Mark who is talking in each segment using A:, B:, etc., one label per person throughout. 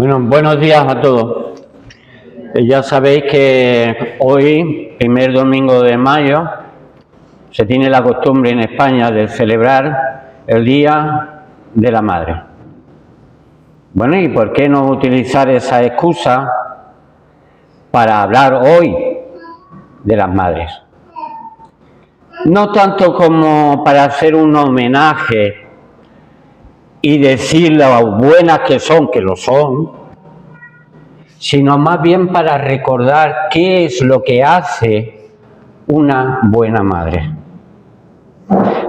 A: Bueno, buenos días a todos. Ya sabéis que hoy, primer domingo de mayo, se tiene la costumbre en España de celebrar el Día de la Madre. Bueno, ¿y por qué no utilizar esa excusa para hablar hoy de las madres? No tanto como para hacer un homenaje y decir lo buenas que son, que lo son, sino más bien para recordar qué es lo que hace una buena madre.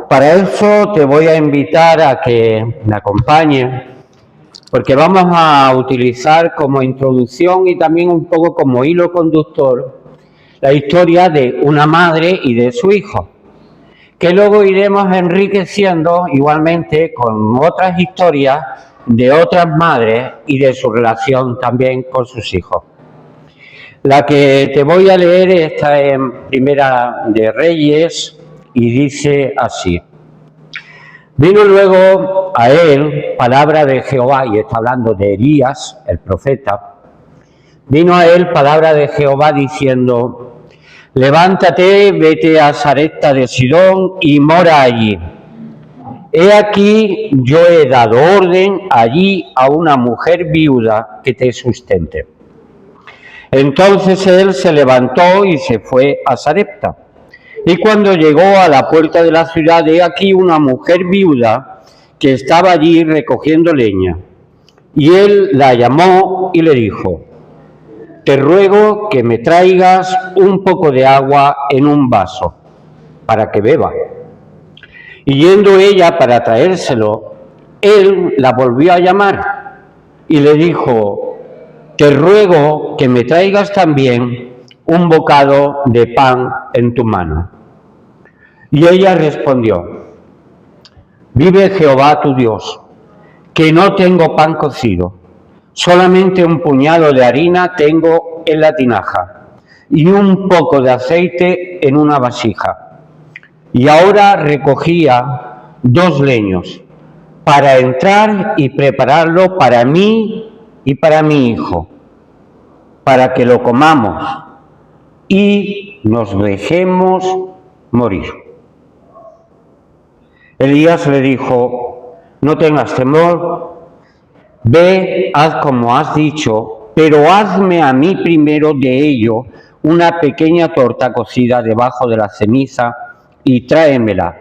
A: Para eso te voy a invitar a que me acompañes, porque vamos a utilizar como introducción y también un poco como hilo conductor la historia de una madre y de su hijo, que luego iremos enriqueciendo igualmente con otras historias de otras madres y de su relación también con sus hijos. La que te voy a leer está en Primera de Reyes y dice así: vino luego a él palabra de Jehová, y está hablando de Elías, el profeta. Vino a él palabra de Jehová diciendo: levántate, vete a Sarepta de Sidón y mora allí. He aquí, yo he dado orden allí a una mujer viuda que te sustente. Entonces él se levantó y se fue a Sarepta. Y cuando llegó a la puerta de la ciudad, he aquí una mujer viuda que estaba allí recogiendo leña. Y él la llamó y le dijo: te ruego que me traigas un poco de agua en un vaso para que beba. Y yendo ella para traérselo, él la volvió a llamar y le dijo: te ruego que me traigas también un bocado de pan en tu mano. Y ella respondió: vive Jehová tu Dios, que no tengo pan cocido, solamente un puñado de harina tengo en la tinaja y un poco de aceite en una vasija. Y ahora recogía 2 leños para entrar y prepararlo para mí y para mi hijo, para que lo comamos y nos dejemos morir. Elías le dijo: no tengas temor, ve, haz como has dicho, pero hazme a mí primero de ello una pequeña torta cocida debajo de la ceniza y tráemela,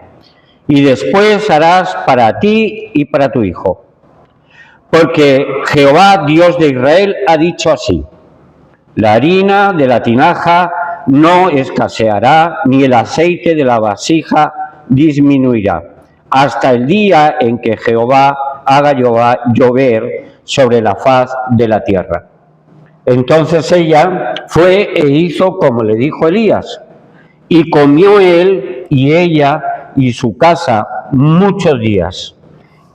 A: y después harás para ti y para tu hijo. Porque Jehová, Dios de Israel, ha dicho así: la harina de la tinaja no escaseará, ni el aceite de la vasija disminuirá, hasta el día en que Jehová haga llover sobre la faz de la tierra. Entonces ella fue e hizo como le dijo Elías, y comió él y ella y su casa muchos días.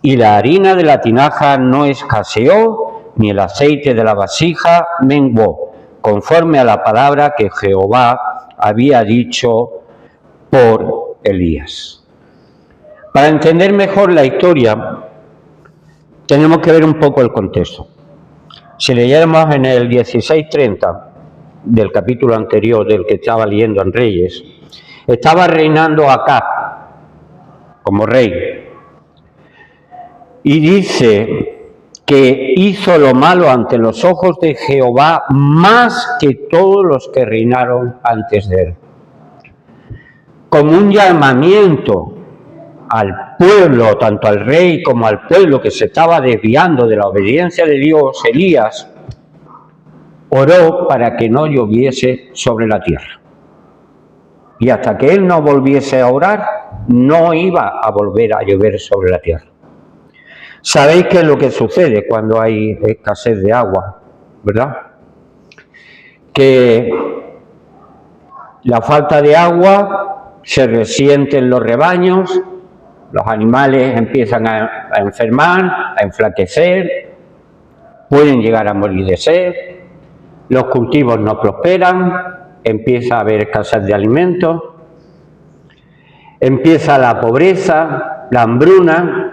A: Y la harina de la tinaja no escaseó, ni el aceite de la vasija menguó, conforme a la palabra que Jehová había dicho por Elías. Para entender mejor la historia, tenemos que ver un poco el contexto. Si leyéramos en el 16:30 del capítulo anterior del que estaba leyendo en Reyes, estaba reinando Acab como rey. Y dice que hizo lo malo ante los ojos de Jehová más que todos los que reinaron antes de él. Como un llamamiento al pueblo, tanto al rey como al pueblo que se estaba desviando de la obediencia de Dios, Elías oró para que no lloviese sobre la tierra. Y hasta que él no volviese a orar, no iba a volver a llover sobre la tierra. ¿Sabéis qué es lo que sucede cuando hay escasez de agua, verdad? Que la falta de agua se resiente en los rebaños, los animales empiezan a enfermar, a enflaquecer, pueden llegar a morir de sed, los cultivos no prosperan, empieza a haber escasez de alimentos, empieza la pobreza, la hambruna.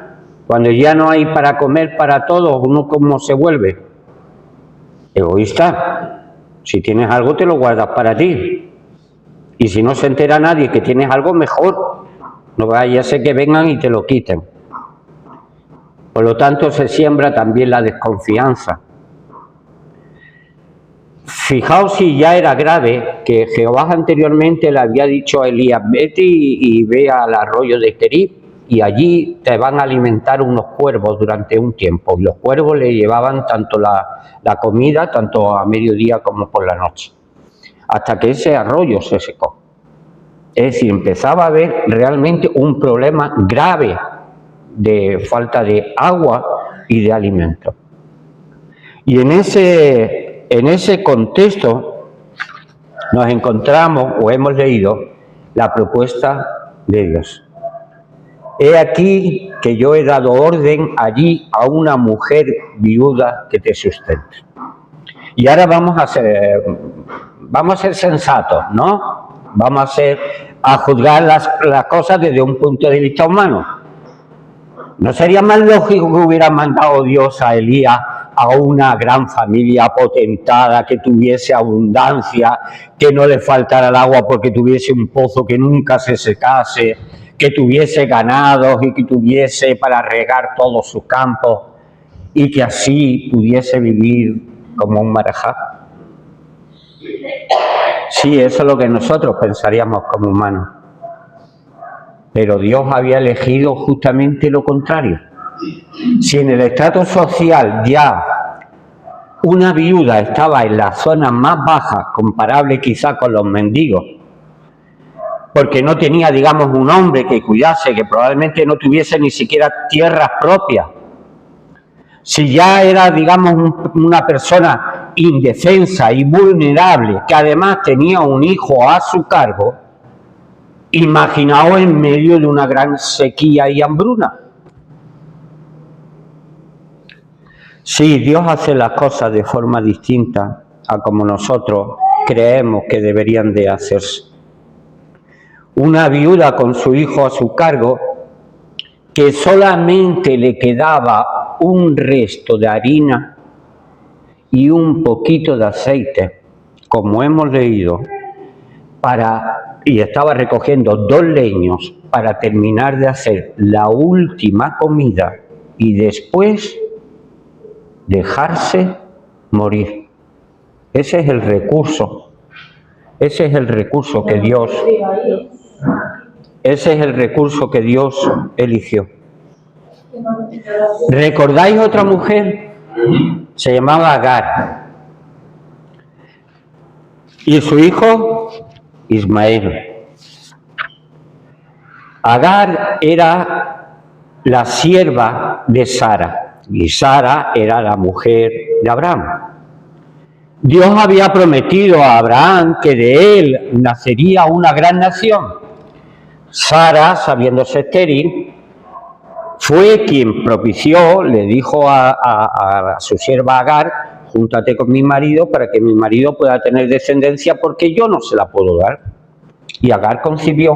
A: Cuando ya no hay para comer para todos, ¿uno cómo se vuelve? Egoísta. Si tienes algo, te lo guardas para ti. Y si no se entera nadie que tienes algo, mejor. No vaya a ser que vengan y te lo quiten. Por lo tanto, se siembra también la desconfianza. Fijaos si ya era grave que Jehová anteriormente le había dicho a Elías, vete y ve al arroyo de Kerib y allí te van a alimentar unos cuervos durante un tiempo. Y los cuervos le llevaban tanto la comida, tanto a mediodía como por la noche, hasta que ese arroyo se secó. Es decir, empezaba a haber realmente un problema grave de falta de agua y de alimento. Y en ese contexto nos encontramos o hemos leído la propuesta de Dios. He aquí que yo he dado orden allí a una mujer viuda que te sustente. Y ahora vamos a ser sensatos, ¿no? Vamos a juzgar las cosas desde un punto de vista humano. ¿No sería más lógico que hubiera mandado Dios a Elías a una gran familia potentada, que tuviese abundancia, que no le faltara el agua porque tuviese un pozo que nunca se secase, que tuviese ganados y que tuviese para regar todos sus campos y que así pudiese vivir como un marajá? Sí, eso es lo que nosotros pensaríamos como humanos. Pero Dios había elegido justamente lo contrario. Si en el estrato social ya una viuda estaba en las zonas más bajas, comparable quizá con los mendigos, porque no tenía, digamos, un hombre que cuidase, que probablemente no tuviese ni siquiera tierras propias, si ya era, digamos, una persona indefensa y vulnerable, que además tenía un hijo a su cargo, imaginaos en medio de una gran sequía y hambruna. Sí, Dios hace las cosas de forma distinta a como nosotros creemos que deberían de hacerse. Una viuda con su hijo a su cargo, que solamente le quedaba un resto de harina y un poquito de aceite, como hemos leído, y estaba recogiendo 2 leños para terminar de hacer la última comida y después dejarse morir. Ese es el recurso. Ese es el recurso que Dios eligió. ¿Recordáis otra mujer? Se llamaba Agar. Y su hijo, Ismael. Agar era la sierva de Sara. Y Sara era la mujer de Abraham. Dios había prometido a Abraham que de él nacería una gran nación. Sara, sabiéndose estéril, fue quien propició, le dijo a su sierva Agar, júntate con mi marido para que mi marido pueda tener descendencia porque yo no se la puedo dar. Y Agar concibió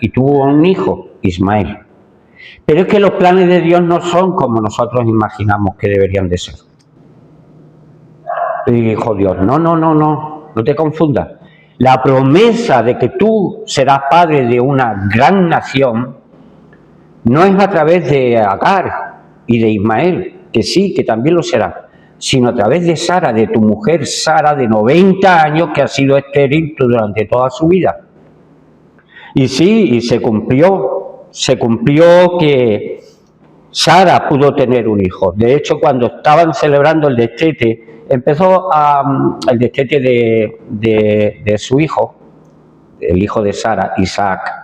A: y tuvo un hijo, Ismael. Pero es que los planes de Dios no son como nosotros imaginamos que deberían de ser. Y dijo Dios, no te confundas. La promesa de que tú serás padre de una gran nación no es a través de Agar y de Ismael, que sí, que también lo será, sino a través de Sara, de tu mujer Sara, de 90 años, que ha sido estéril durante toda su vida. Y sí, y se cumplió que Sara pudo tener un hijo. De hecho, cuando estaban celebrando el destete, empezó el destete de su hijo, el hijo de Sara, Isaac.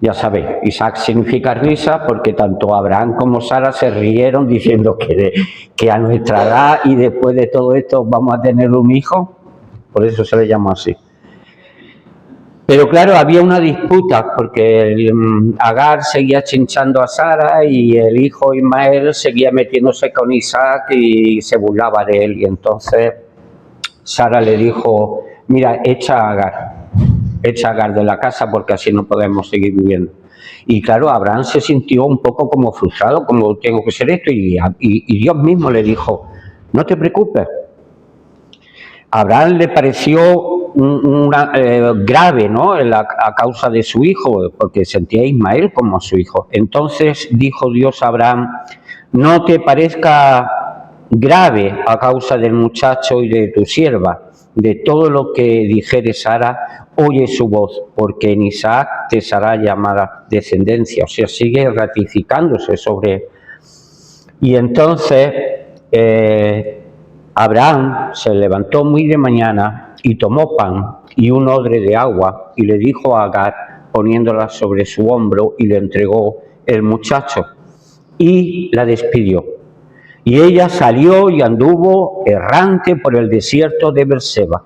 A: Ya sabéis, Isaac significa risa porque tanto Abraham como Sara se rieron diciendo que a nuestra edad y después de todo esto vamos a tener un hijo. Por eso se le llama así. Pero claro, había una disputa porque Agar seguía chinchando a Sara y el hijo Ismael seguía metiéndose con Isaac y se burlaba de él. Y entonces Sara le dijo, mira, echa a Agar de la casa porque así no podemos seguir viviendo. Y claro, Abraham se sintió un poco como frustrado, como tengo que ser esto. Y Dios mismo le dijo, no te preocupes, A Abraham le pareció grave, ¿no?, a causa de su hijo, porque sentía a Ismael como su hijo. Entonces dijo Dios a Abraham: no te parezca grave a causa del muchacho y de tu sierva. De todo lo que dijere Sara, oye su voz, porque en Isaac te será llamada descendencia. O sea, sigue ratificándose sobre... Y entonces Abraham se levantó muy de mañana y tomó pan y un odre de agua y le dijo a Agar, poniéndola sobre su hombro, y le entregó el muchacho y la despidió. Y ella salió y anduvo errante por el desierto de Berseba.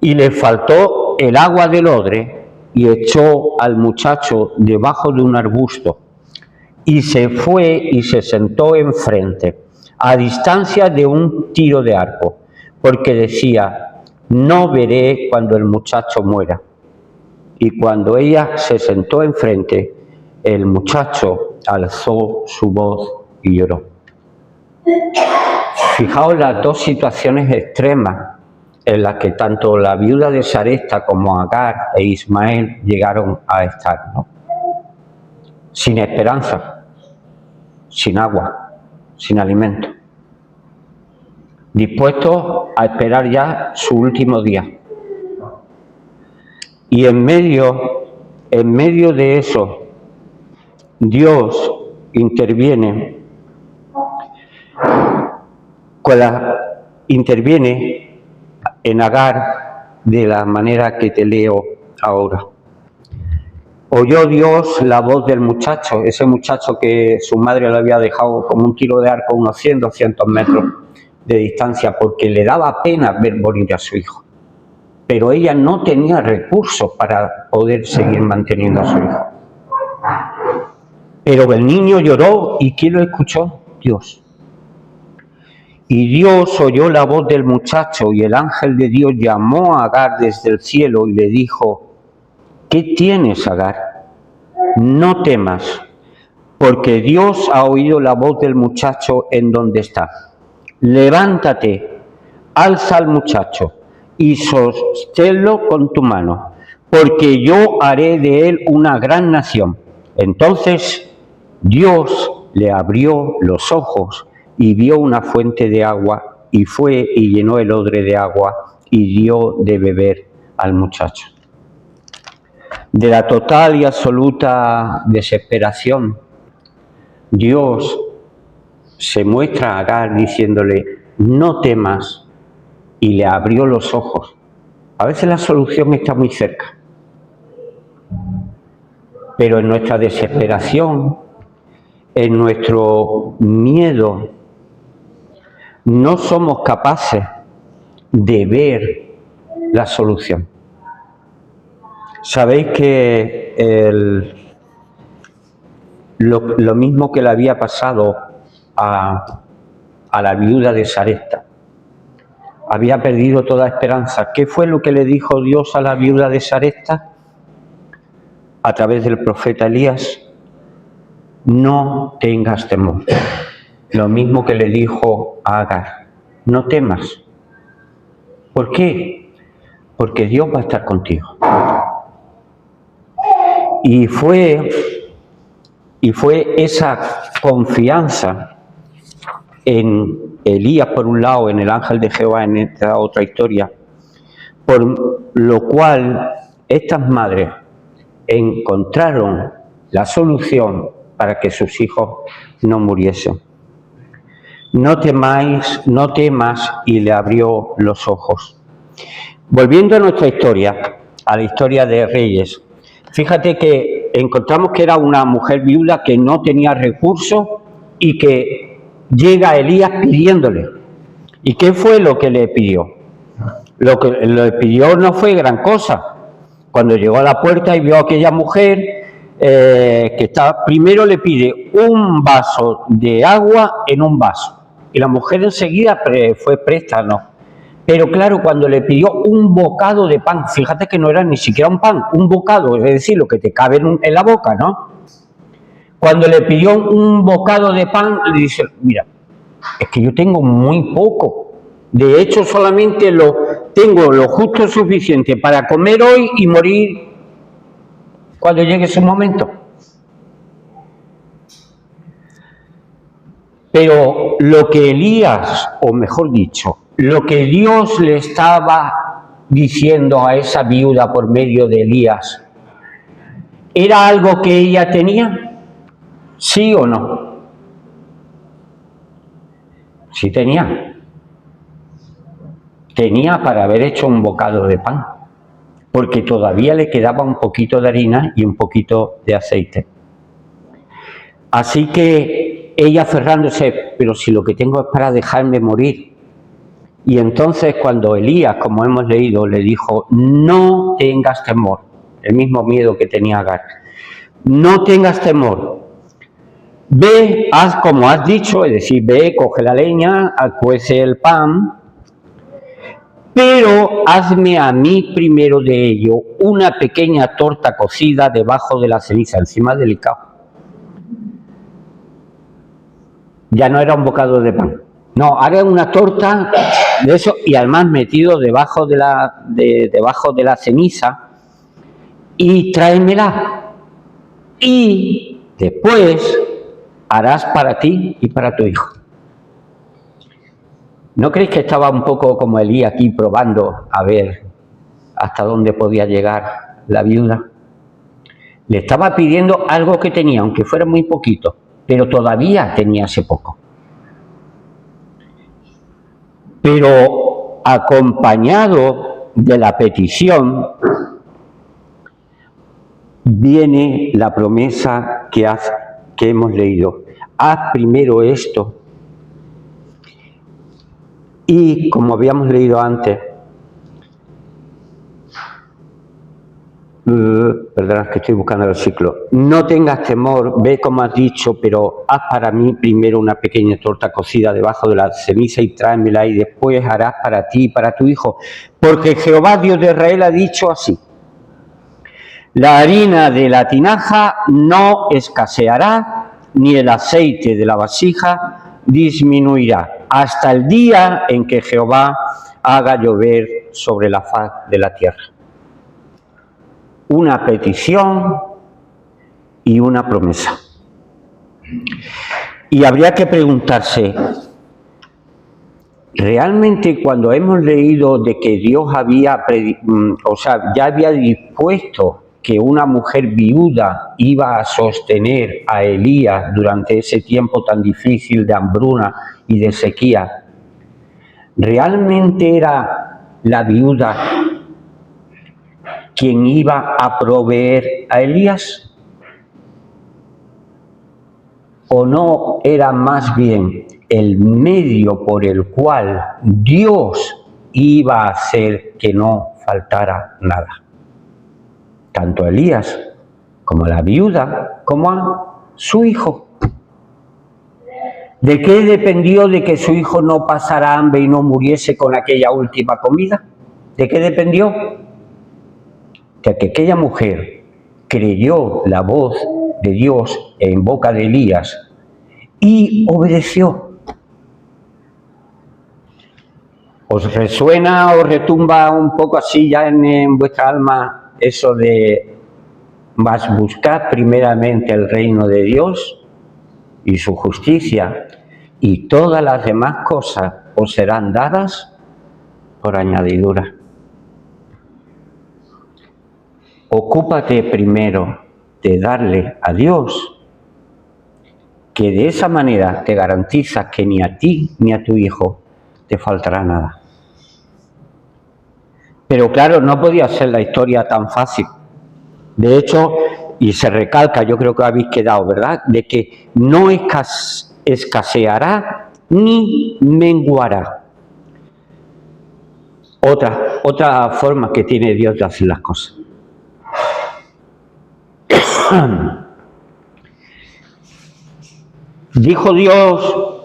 A: Y le faltó el agua del odre y echó al muchacho debajo de un arbusto. Y se fue y se sentó enfrente, a distancia de un tiro de arco, porque decía: no veré cuando el muchacho muera. Y cuando ella se sentó enfrente, el muchacho alzó su voz y lloró. Fijaos las dos situaciones extremas en las que tanto la viuda de Sarepta como Agar e Ismael llegaron a estar, ¿no? Sin esperanza, sin agua, sin alimento, dispuestos a esperar ya su último día. Y en medio de eso, Dios interviene en Agar de la manera que te leo ahora. Oyó Dios la voz del muchacho, ese muchacho que su madre le había dejado como un tiro de arco, unos 100, 200 metros de distancia, porque le daba pena ver morir a su hijo. Pero ella no tenía recursos para poder seguir manteniendo a su hijo. Pero el niño lloró, ¿y quién lo escuchó? Dios. Y Dios oyó la voz del muchacho, y el ángel de Dios llamó a Agar desde el cielo y le dijo: ¿qué tienes, Agar? No temas, porque Dios ha oído la voz del muchacho en donde está. Levántate, alza al muchacho y sosténlo con tu mano, porque yo haré de él una gran nación. Entonces Dios le abrió los ojos y vio una fuente de agua, y fue y llenó el odre de agua y dio de beber al muchacho. De la total y absoluta desesperación, Dios se muestra a Agar diciéndole: no temas, y le abrió los ojos. A veces la solución está muy cerca, pero en nuestra desesperación, en nuestro miedo, no somos capaces de ver la solución. Sabéis que lo mismo que le había pasado a la viuda de Sarepta, había perdido toda esperanza. ¿Qué fue lo que le dijo Dios a la viuda de Sarepta? A través del profeta Elías: no tengas temor. Lo mismo que le dijo a Agar: no temas. ¿Por qué? Porque Dios va a estar contigo. Y fue esa confianza en Elías por un lado, en el ángel de Jehová en esta otra historia, por lo cual estas madres encontraron la solución para que sus hijos no muriesen. No temáis, no temas, y le abrió los ojos. Volviendo a nuestra historia, a la historia de Reyes, fíjate que encontramos que era una mujer viuda que no tenía recursos y que llega Elías pidiéndole. ¿Y qué fue lo que le pidió? Lo que le pidió no fue gran cosa. Cuando llegó a la puerta y vio a aquella mujer que estaba, primero le pide un vaso de agua en un vaso. Y la mujer enseguida fue presta, ¿no? Pero claro, cuando le pidió un bocado de pan, fíjate que no era ni siquiera un pan, un bocado, es decir, lo que te cabe en la boca, ¿no? Cuando le pidió un bocado de pan, le dice: mira, es que yo tengo muy poco, De hecho, solamente tengo lo justo suficiente para comer hoy y morir cuando llegue su momento. Pero lo que Elías, o mejor dicho, lo que Dios le estaba diciendo a esa viuda por medio de Elías, ¿era algo que ella tenía? ¿Sí o no? Sí tenía. Tenía para haber hecho un bocado de pan, porque todavía le quedaba un poquito de harina y un poquito de aceite. Así que ella aferrándose, pero si lo que tengo es para dejarme morir. Y entonces cuando Elías, como hemos leído, le dijo, no tengas temor, el mismo miedo que tenía Agar, no tengas temor, ve, haz como has dicho, es decir, ve, coge la leña, cuece el pan, pero hazme a mí primero de ello una pequeña torta cocida debajo de la ceniza, encima del licao. Ya no era un bocado de pan. No, haga una torta de eso y además metido debajo de la ceniza y tráemela. Y después harás para ti y para tu hijo. ¿No creéis que estaba un poco como Elías aquí probando a ver hasta dónde podía llegar la viuda? Le estaba pidiendo algo que tenía, aunque fuera muy poquito, pero todavía tenía ese poco. Pero acompañado de la petición viene la promesa que hemos leído. Haz primero esto. Y como habíamos leído antes, perdón, que estoy buscando el versículo. No tengas temor, ve como has dicho, pero haz para mí primero una pequeña torta cocida debajo de la ceniza y tráemela y después harás para ti y para tu hijo. Porque Jehová Dios de Israel ha dicho así. La harina de la tinaja no escaseará, ni el aceite de la vasija disminuirá, hasta el día en que Jehová haga llover sobre la faz de la tierra. Una petición y una promesa. Y habría que preguntarse, ¿realmente cuando hemos leído de que Dios ya había dispuesto que una mujer viuda iba a sostener a Elías durante ese tiempo tan difícil de hambruna y de sequía, ¿realmente era la viuda quien iba a proveer a Elías? ¿O no era más bien el medio por el cual Dios iba a hacer que no faltara nada? Tanto a Elías como a la viuda, como a su hijo. ¿De qué dependió de que su hijo no pasara hambre y no muriese con aquella última comida? ¿De qué dependió? De que aquella mujer creyó la voz de Dios en boca de Elías y obedeció. ¿Os resuena o retumba un poco así ya en vuestra alma eso de mas buscad primeramente el reino de Dios y su justicia, y todas las demás cosas os serán dadas por añadidura? Ocúpate primero de darle a Dios, que de esa manera te garantiza que ni a ti ni a tu hijo te faltará nada. Pero claro, no podía ser la historia tan fácil. De hecho, y se recalca, yo creo que habéis quedado, ¿verdad?, de que no escaseará ni menguará. Otra forma que tiene Dios de hacer las cosas. Dijo Dios,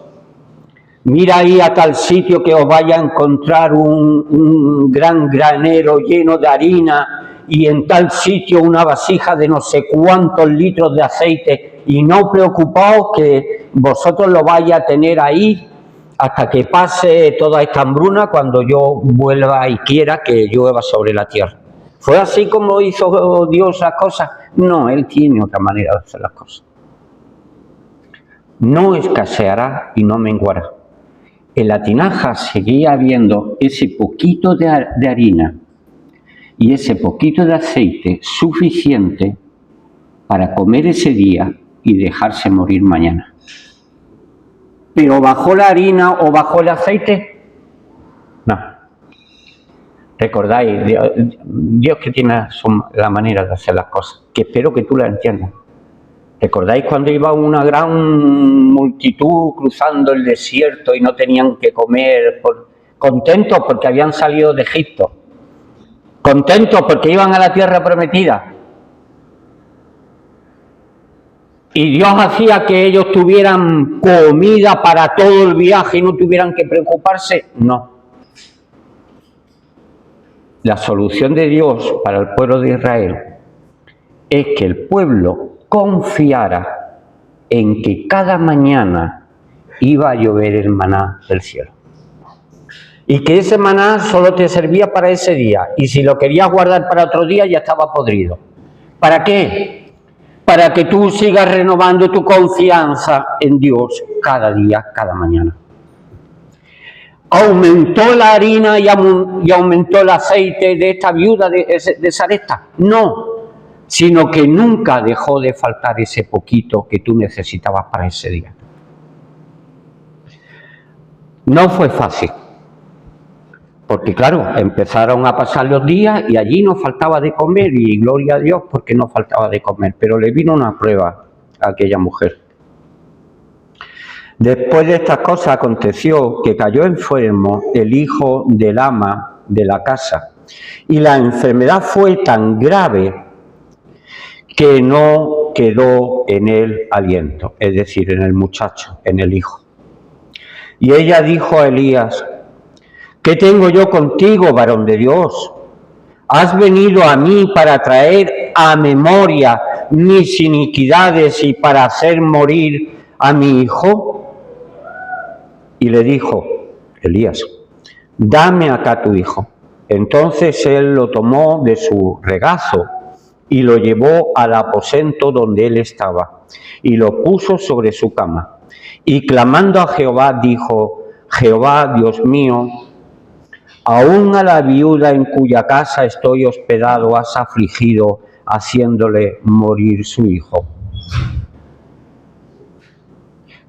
A: mira ahí a tal sitio que os vaya a encontrar un gran granero lleno de harina y en tal sitio una vasija de no sé cuántos litros de aceite, y no preocupaos que vosotros lo vais a tener ahí hasta que pase toda esta hambruna cuando yo vuelva y quiera que llueva sobre la tierra. ¿Fue así como hizo Dios las cosas? No, Él tiene otra manera de hacer las cosas. No escaseará y no menguará. En la tinaja seguía habiendo ese poquito de harina y ese poquito de aceite suficiente para comer ese día y dejarse morir mañana. Pero ¿bajó la harina o bajó el aceite? No. Recordáis, Dios que tiene la manera de hacer las cosas, que espero que tú la entiendas. ¿Recordáis cuando iba una gran multitud cruzando el desierto y no tenían que comer? Contentos porque habían salido de Egipto. Contentos porque iban a la tierra prometida. Y Dios hacía que ellos tuvieran comida para todo el viaje y no tuvieran que preocuparse. No. La solución de Dios para el pueblo de Israel es que el pueblo confiara en que cada mañana iba a llover el maná del cielo. Y que ese maná solo te servía para ese día. Y si lo querías guardar para otro día ya estaba podrido. ¿Para qué? Para que tú sigas renovando tu confianza en Dios cada día, cada mañana. ¿Aumentó la harina y aumentó el aceite de esta viuda de Sarepta? No, sino que nunca dejó de faltar ese poquito que tú necesitabas para ese día. No fue fácil, porque claro, empezaron a pasar los días y allí no faltaba de comer, y gloria a Dios porque no faltaba de comer, pero le vino una prueba a aquella mujer. Después de estas cosas aconteció que cayó enfermo el hijo del ama de la casa, y la enfermedad fue tan grave que no quedó en él aliento, es decir, en el muchacho, en el hijo. Y ella dijo a Elías: ¿qué tengo yo contigo, varón de Dios? ¿Has venido a mí para traer a memoria mis iniquidades y para hacer morir a mi hijo? Y le dijo Elías: dame acá tu hijo. Entonces él lo tomó de su regazo y lo llevó al aposento donde él estaba y lo puso sobre su cama. Y clamando a Jehová dijo: Jehová, Dios mío, aún a la viuda en cuya casa estoy hospedado has afligido, haciéndole morir su hijo.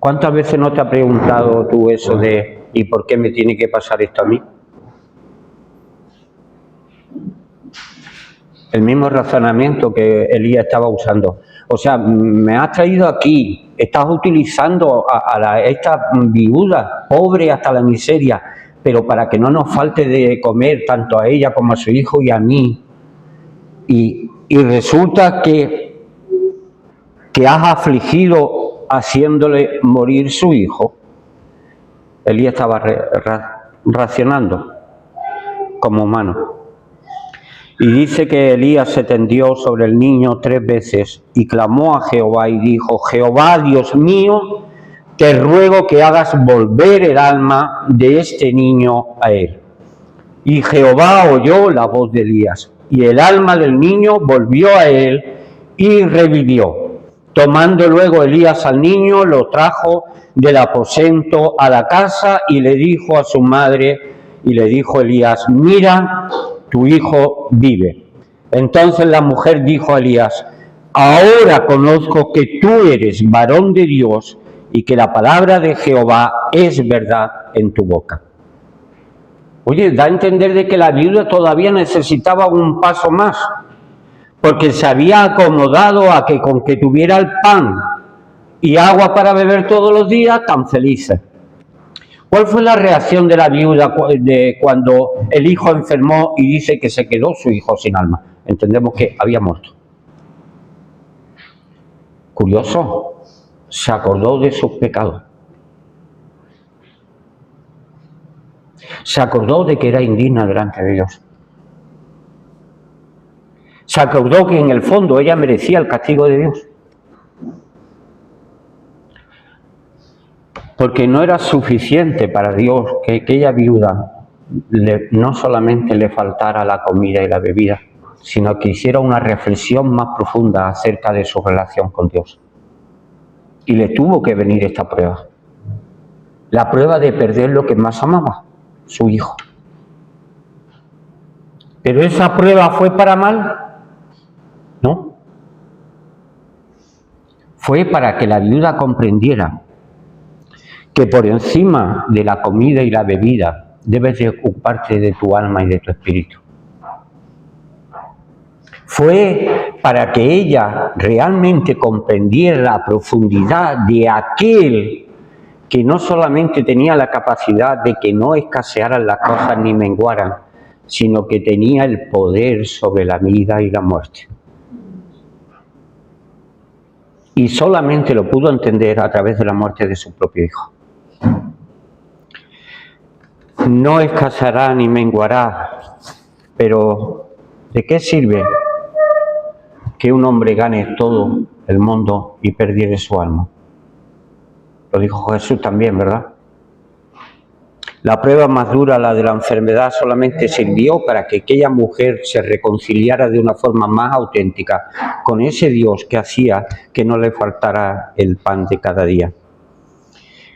A: ¿Cuántas veces no te ha preguntado tú eso de ¿y por qué me tiene que pasar esto a mí? El mismo razonamiento que Elías estaba usando. O sea, me has traído aquí, estás utilizando a esta viuda, pobre hasta la miseria, pero para que no nos falte de comer tanto a ella como a su hijo y a mí. Y resulta que has afligido haciéndole morir su hijo. Elías estaba racionando como humano. Y dice que Elías se tendió sobre el niño 3 veces y clamó a Jehová y dijo: Jehová, Dios mío, te ruego que hagas volver el alma de este niño a él. Y Jehová oyó la voz de Elías, y el alma del niño volvió a él y revivió. Tomando luego Elías al niño, lo trajo del aposento a la casa y le dijo a su madre, y le dijo Elías: mira, tu hijo vive. Entonces la mujer dijo a Elías: ahora conozco que tú eres varón de Dios y que la palabra de Jehová es verdad en tu boca. Oye, da a entender de que la viuda todavía necesitaba un paso más, porque se había acomodado a que con que tuviera el pan y agua para beber todos los días, tan felices. ¿Cuál fue la reacción de la viuda cuando el hijo enfermó y dice que se quedó su hijo sin alma? Entendemos que había muerto. Curioso, se acordó de sus pecados. Se acordó de que era indigna delante de Dios. Se acordó que en el fondo ella merecía el castigo de Dios. Porque no era suficiente para Dios que aquella viuda no solamente le faltara la comida y la bebida, sino que hiciera una reflexión más profunda acerca de su relación con Dios. Y le tuvo que venir esta prueba. La prueba de perder lo que más amaba, su hijo. ¿Pero esa prueba fue para mal? No. Fue para que la viuda comprendiera que por encima de la comida y la bebida debes de ocuparte de tu alma y de tu espíritu. Fue para que ella realmente comprendiera la profundidad de aquel que no solamente tenía la capacidad de que no escasearan las cosas ni menguaran, sino que tenía el poder sobre la vida y la muerte. Y solamente lo pudo entender a través de la muerte de su propio hijo. No escaseará ni menguará, pero ¿de qué sirve que un hombre gane todo el mundo y perdiere su alma? Lo dijo Jesús también, ¿verdad? La prueba más dura, la de la enfermedad, solamente sirvió para que aquella mujer se reconciliara de una forma más auténtica con ese Dios que hacía que no le faltara el pan de cada día.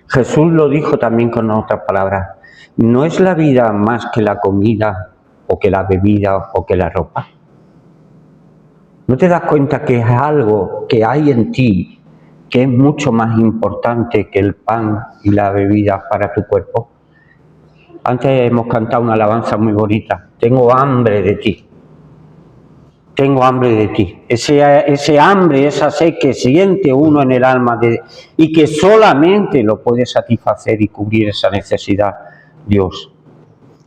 A: Jesús lo dijo también con otras palabras: ¿no es la vida más que la comida o que la bebida o que la ropa? ¿No te das cuenta que es algo que hay en ti que es mucho más importante que el pan y la bebida para tu cuerpo? Antes hemos cantado una alabanza muy bonita: tengo hambre de ti. Tengo hambre de ti. Ese hambre, esa sed que siente uno en el alma y que solamente lo puede satisfacer y cubrir esa necesidad Dios.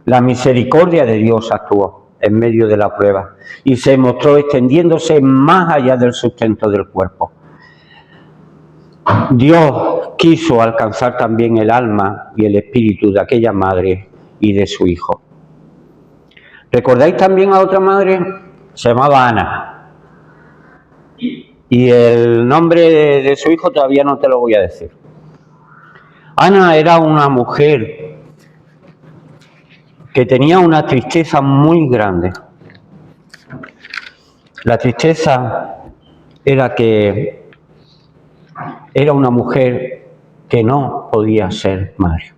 A: La misericordia de Dios actuó en medio de la prueba y se mostró extendiéndose más allá del sustento del cuerpo. Dios quiso alcanzar también el alma y el espíritu de aquella madre y de su hijo. ¿Recordáis también a otra madre? Se llamaba Ana. Y el nombre de su hijo todavía no te lo voy a decir. Ana era una mujer que tenía una tristeza muy grande. La tristeza era que era una mujer que no podía ser madre.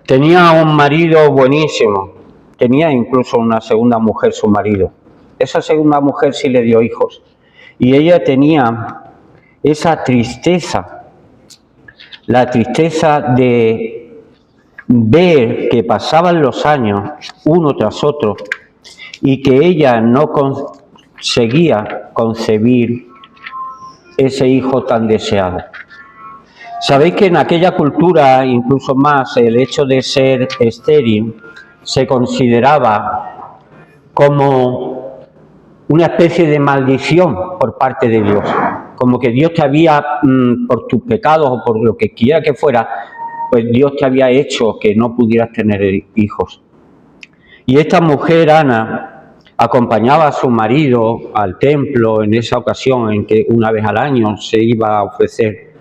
A: Tenía un marido buenísimo, tenía incluso una segunda mujer, su marido. Esa segunda mujer sí le dio hijos. Y ella tenía esa tristeza, la tristeza de ver que pasaban los años uno tras otro y que ella no conseguía concebir ese hijo tan deseado. Sabéis que en aquella cultura, incluso más, el hecho de ser estéril se consideraba como una especie de maldición por parte de Dios, como que Dios te había, por tus pecados o por lo que quiera que fuera, pues Dios te había hecho que no pudieras tener hijos. Y esta mujer, Ana, acompañaba a su marido al templo en esa ocasión en que una vez al año se iba a ofrecer.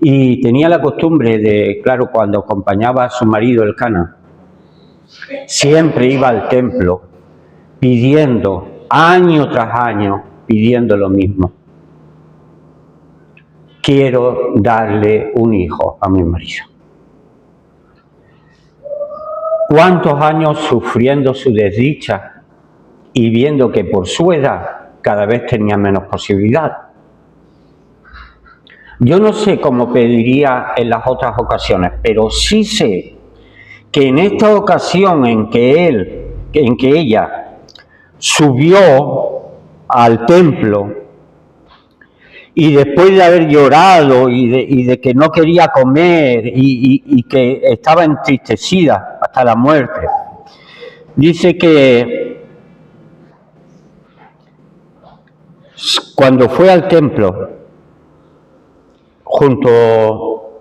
A: Y tenía la costumbre de, claro, cuando acompañaba a su marido Elcana, siempre iba al templo pidiendo, año tras año, pidiendo lo mismo: quiero darle un hijo a mi marido. ¿Cuántos años sufriendo su desdicha y viendo que por su edad cada vez tenía menos posibilidad? Yo no sé cómo pediría en las otras ocasiones, pero sí sé que en esta ocasión en que ella subió al templo y después de haber llorado y de que no quería comer y que estaba entristecida hasta la muerte, dice que cuando fue al templo, junto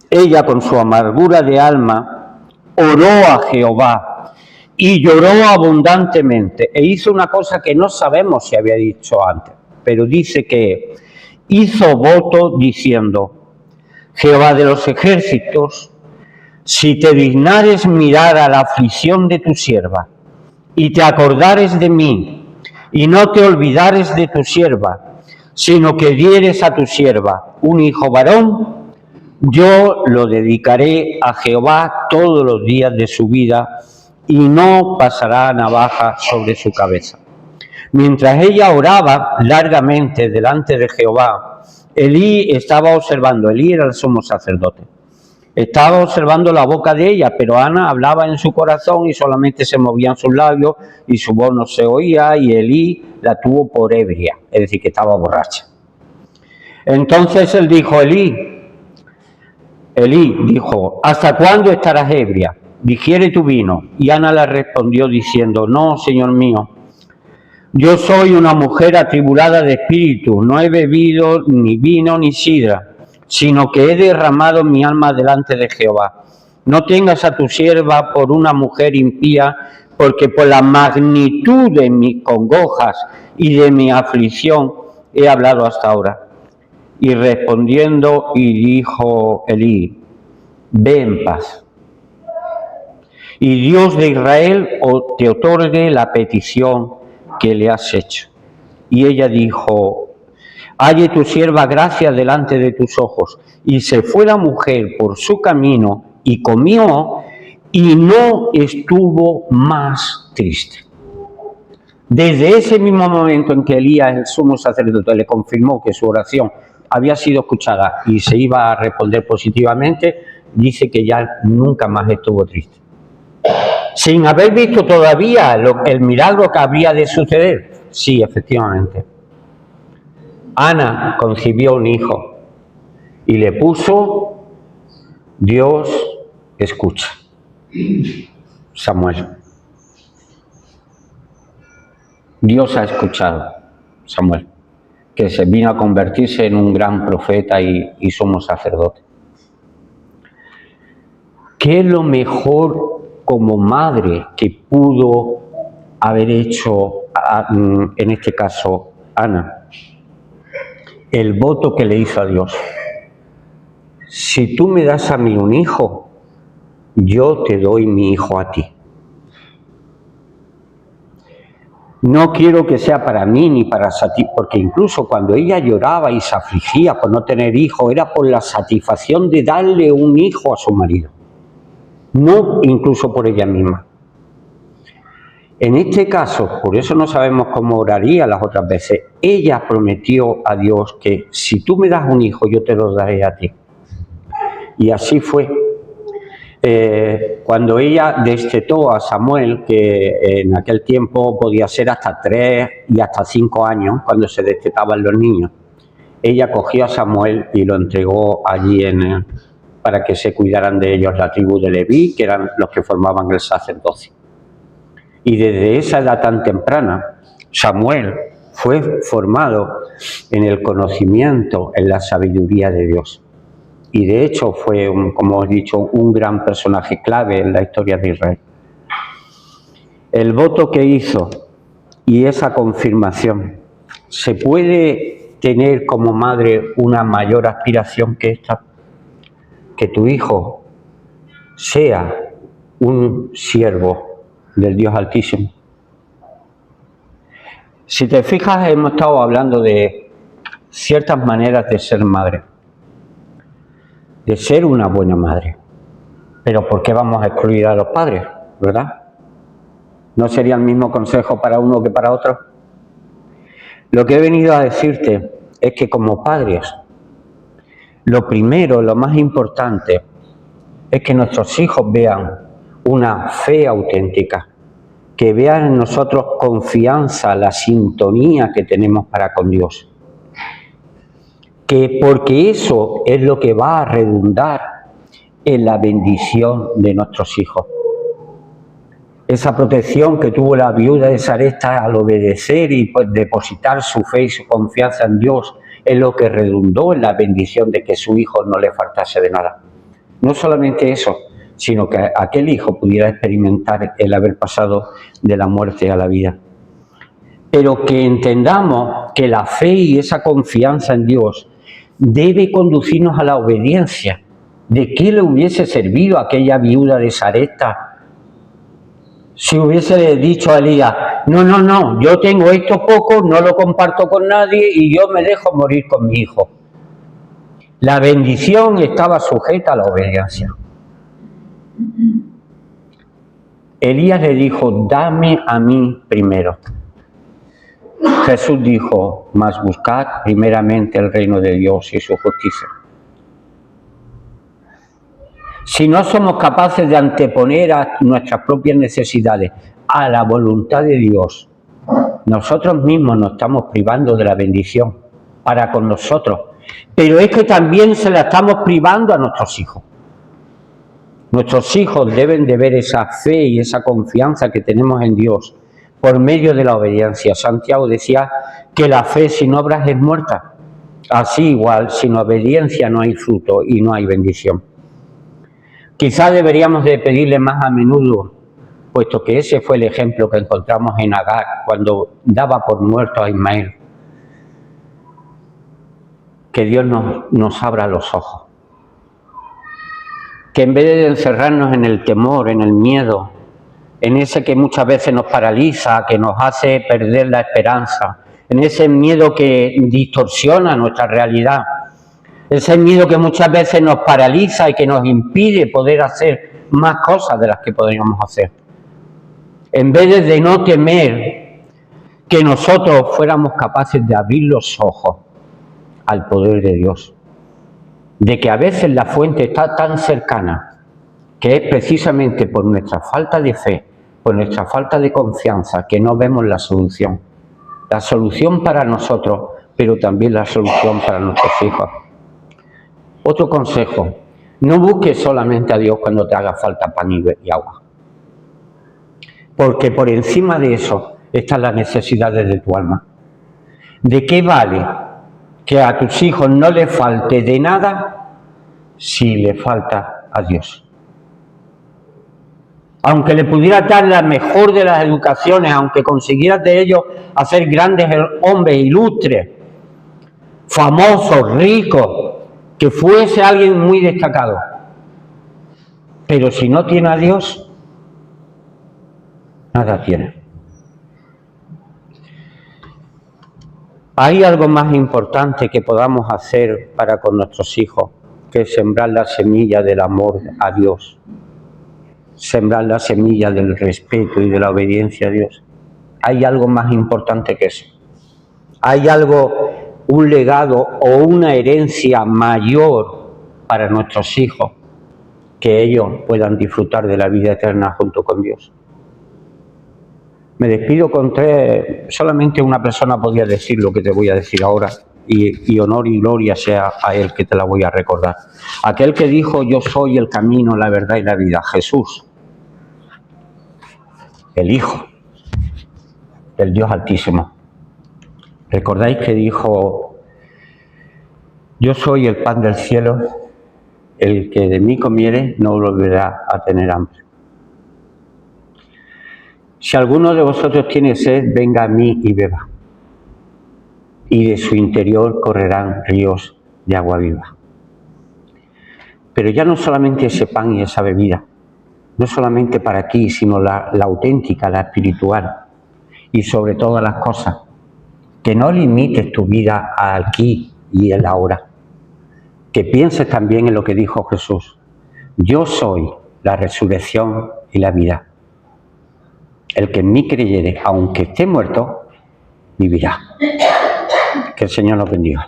A: ella con su amargura de alma, oró a Jehová y lloró abundantemente e hizo una cosa que no sabemos si había dicho antes, pero dice que hizo voto diciendo: Jehová de los ejércitos, si te dignares mirar a la aflicción de tu sierva, y te acordares de mí, y no te olvidares de tu sierva, sino que dieres a tu sierva un hijo varón, yo lo dedicaré a Jehová todos los días de su vida, y no pasará navaja sobre su cabeza. Mientras ella oraba largamente delante de Jehová, Elí estaba observando. Elí era el sumo sacerdote. Estaba observando la boca de ella, pero Ana hablaba en su corazón y solamente se movían sus labios y su voz no se oía, y Elí la tuvo por ebria, es decir, que estaba borracha. Entonces él dijo: Elí dijo: ¿hasta cuándo estarás ebria? Digiere tu vino. Y Ana le respondió diciendo: no, Señor mío, yo soy una mujer atribulada de espíritu, no he bebido ni vino ni sidra, sino que he derramado mi alma delante de Jehová. No tengas a tu sierva por una mujer impía, porque por la magnitud de mis congojas y de mi aflicción he hablado hasta ahora. Y respondiendo y dijo Elí: ve en paz, y Dios de Israel te otorgue la petición que le has hecho. Y ella dijo: halle tu sierva gracia delante de tus ojos. Y se fue la mujer por su camino y comió, y no estuvo más triste. Desde ese mismo momento en que Elías, el sumo sacerdote, le confirmó que su oración había sido escuchada y se iba a responder positivamente, dice que ya nunca más estuvo triste. Sin haber visto todavía el milagro que habría de suceder. Sí, efectivamente. Ana concibió un hijo y le puso: Dios escucha. Samuel. Dios ha escuchado, Samuel, que se vino a convertirse en un gran profeta y sumo sacerdote. ¿Qué es lo mejor como madre que pudo haber hecho, en este caso, Ana? El voto que le hizo a Dios: si tú me das a mí un hijo, yo te doy mi hijo a ti. No quiero que sea para mí ni para satisfacer, porque incluso cuando ella lloraba y se afligía por no tener hijo, era por la satisfacción de darle un hijo a su marido, no incluso por ella misma. En este caso, por eso no sabemos cómo oraría las otras veces, ella prometió a Dios que si tú me das un hijo, yo te lo daré a ti. Y así fue. Cuando ella destetó a Samuel, que en aquel tiempo podía ser hasta 3 y hasta 5 años, cuando se destetaban los niños, ella cogió a Samuel y lo entregó allí para que se cuidaran de ellos la tribu de Leví, que eran los que formaban el sacerdocio. Y desde esa edad tan temprana, Samuel fue formado en el conocimiento, en la sabiduría de Dios. Y de hecho fue, como he dicho, un gran personaje clave en la historia de Israel. El voto que hizo y esa confirmación, ¿se puede tener como madre una mayor aspiración que esta? Que tu hijo sea un siervo del Dios Altísimo. Si te fijas, hemos estado hablando de ciertas maneras de ser madre, de ser una buena madre. Pero ¿por qué vamos a excluir a los padres, verdad? ¿No sería el mismo consejo para uno que para otro? Lo que he venido a decirte es que como padres, lo primero, lo más importante, es que nuestros hijos vean una fe auténtica, que vean en nosotros confianza, la sintonía que tenemos para con Dios. Porque eso es lo que va a redundar en la bendición de nuestros hijos. Esa protección que tuvo la viuda de Sarepta al obedecer y depositar su fe y su confianza en Dios es lo que redundó en la bendición de que su hijo no le faltase de nada. No solamente eso, sino que aquel hijo pudiera experimentar el haber pasado de la muerte a la vida. Pero que entendamos que la fe y esa confianza en Dios debe conducirnos a la obediencia. ¿De qué le hubiese servido a aquella viuda de Sarepta si hubiese dicho a Elías: no, yo tengo esto poco, no lo comparto con nadie y yo me dejo morir con mi hijo? La bendición estaba sujeta a la obediencia. Elías le dijo: dame a mí primero. Jesús dijo: mas buscad primeramente el reino de Dios y su justicia. Si no somos capaces de anteponer a nuestras propias necesidades a la voluntad de Dios, nosotros mismos nos estamos privando de la bendición para con nosotros, pero es que también se la estamos privando a nuestros hijos. Nuestros hijos deben de ver esa fe y esa confianza que tenemos en Dios por medio de la obediencia. Santiago decía que la fe sin obras es muerta. Así igual, sin obediencia no hay fruto y no hay bendición. Quizá deberíamos de pedirle más a menudo, puesto que ese fue el ejemplo que encontramos en Agar cuando daba por muerto a Ismael. Que Dios nos abra los ojos. Que en vez de encerrarnos en el temor, en el miedo, en ese que muchas veces nos paraliza, que nos hace perder la esperanza, en ese miedo que distorsiona nuestra realidad, ese miedo que muchas veces nos paraliza y que nos impide poder hacer más cosas de las que podríamos hacer. En vez de no temer, que nosotros fuéramos capaces de abrir los ojos al poder de Dios, de que a veces la fuente está tan cercana que es precisamente por nuestra falta de fe, por nuestra falta de confianza, que no vemos la solución. La solución para nosotros, pero también la solución para nuestros hijos. Otro consejo: no busques solamente a Dios cuando te haga falta pan y agua. Porque por encima de eso están las necesidades de tu alma. ¿De qué vale que a tus hijos no les falte de nada si le falta a Dios? Aunque le pudieras dar la mejor de las educaciones, aunque consiguieras de ellos hacer grandes hombres ilustres, famosos, ricos, que fuese alguien muy destacado, pero si no tiene a Dios, nada tiene. ¿Hay algo más importante que podamos hacer para con nuestros hijos que sembrar la semilla del amor a Dios? Sembrar la semilla del respeto y de la obediencia a Dios. ¿Hay algo más importante que eso? ¿Hay algo, un legado o una herencia mayor para nuestros hijos que ellos puedan disfrutar de la vida eterna junto con Dios? Me despido con tres. Solamente una persona podía decir lo que te voy a decir ahora, y honor y gloria sea a Él, que te la voy a recordar. Aquel que dijo: yo soy el camino, la verdad y la vida. Jesús, el Hijo del Dios Altísimo. ¿Recordáis que dijo: yo soy el pan del cielo, el que de mí comiere no volverá a tener hambre? Si alguno de vosotros tiene sed, venga a mí y beba, y de su interior correrán ríos de agua viva. Pero ya no solamente ese pan y esa bebida, no solamente para ti, sino la auténtica, la espiritual, y sobre todas las cosas, que no limites tu vida a aquí y el ahora, que pienses también en lo que dijo Jesús: yo soy la resurrección y la vida. El que en mí creyere, aunque esté muerto, vivirá. Que el Señor nos bendiga.